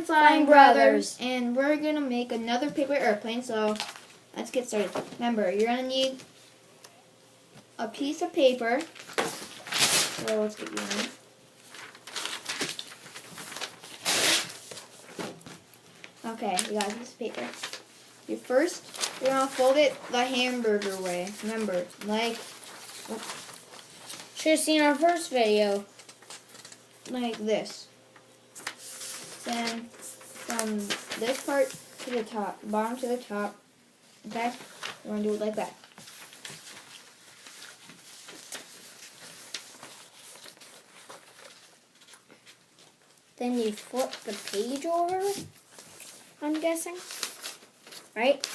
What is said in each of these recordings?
Flying Brothers, and we're gonna make another paper airplane. So let's get started. Remember, you're gonna need a piece of paper. So let's get you one. Okay, you got a piece of paper. You're gonna fold it the hamburger way. Remember, should have seen our first video. Like this. Then from this part to the top, bottom to the top. Okay, we're gonna do it like that. Then you flip the page over, I'm guessing. Right?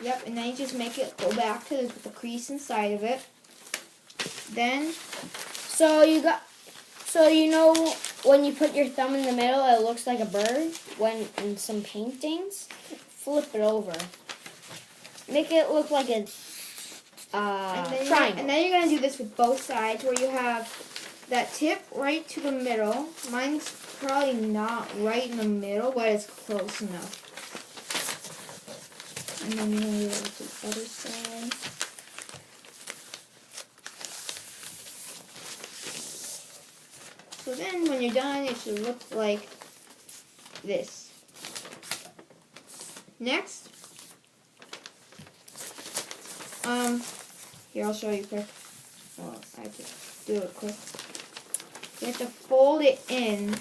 Yep, and then you just make it go back to the crease inside of it. Then, so you know when you put your thumb in the middle, it looks like a bird. When in some paintings, flip it over. Make it look like a triangle. And then you're gonna do this with both sides, where you have that tip right to the middle. Mine's probably not right in the middle, but it's close enough. And then you're gonna do it with the other side. So then when you're done, it should look like this. Next, here, I'll show you quick. Well, I have to do it quick. You have to fold it in.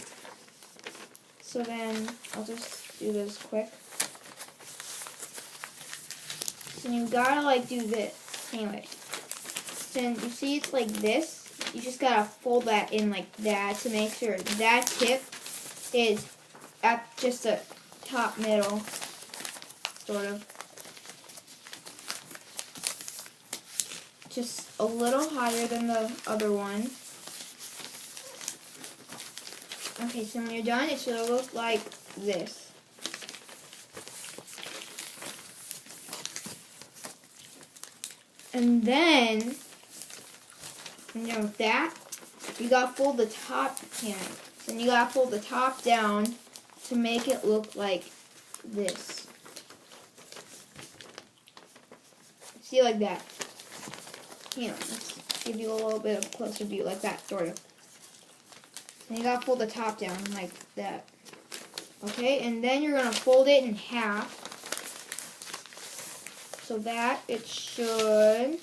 So then, I'll just do this quick. So you gotta do this. Anyway, then you see it's like this. You just gotta fold that in like that to make sure that tip is at just the top middle, sort of. Just a little higher than the other one. Okay, so when you're done, it should look like this. And then, when you're done with that, you gotta fold the top, then you gotta fold the top down to make it look like this. See, like that. Let's give you a little bit of a closer view, like that, sort of. And you gotta fold the top down like that. Okay, and then you're gonna fold it in half so that it should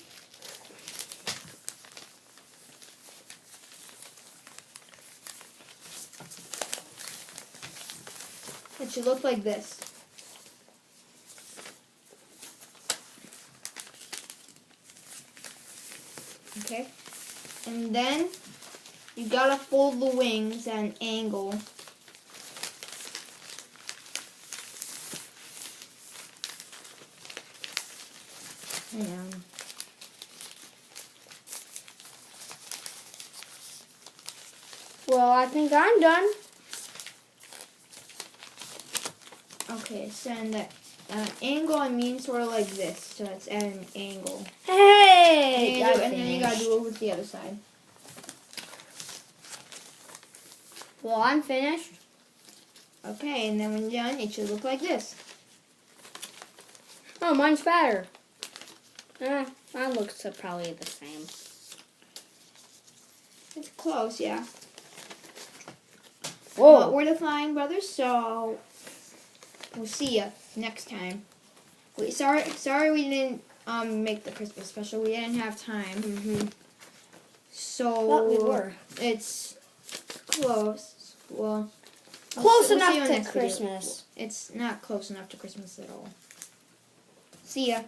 look like this. Okay, and then you gotta fold the wings at an angle. And well, I think I'm done. Okay, so in the angle, I mean sort of like this, so it's at an angle. Hey! And then you gotta do it with the other side. Well, I'm finished. Okay, and then when you're done, it should look like this. Oh, mine's fatter. Mine looks probably the same. It's close, yeah. Whoa. Well, we're the Flying Brothers, so we'll see ya next time. Sorry we didn't make the Christmas special. We didn't have time. So But we were. It's close. Well, Close we'll see enough you to next video. Christmas. It's not close enough to Christmas at all. See ya.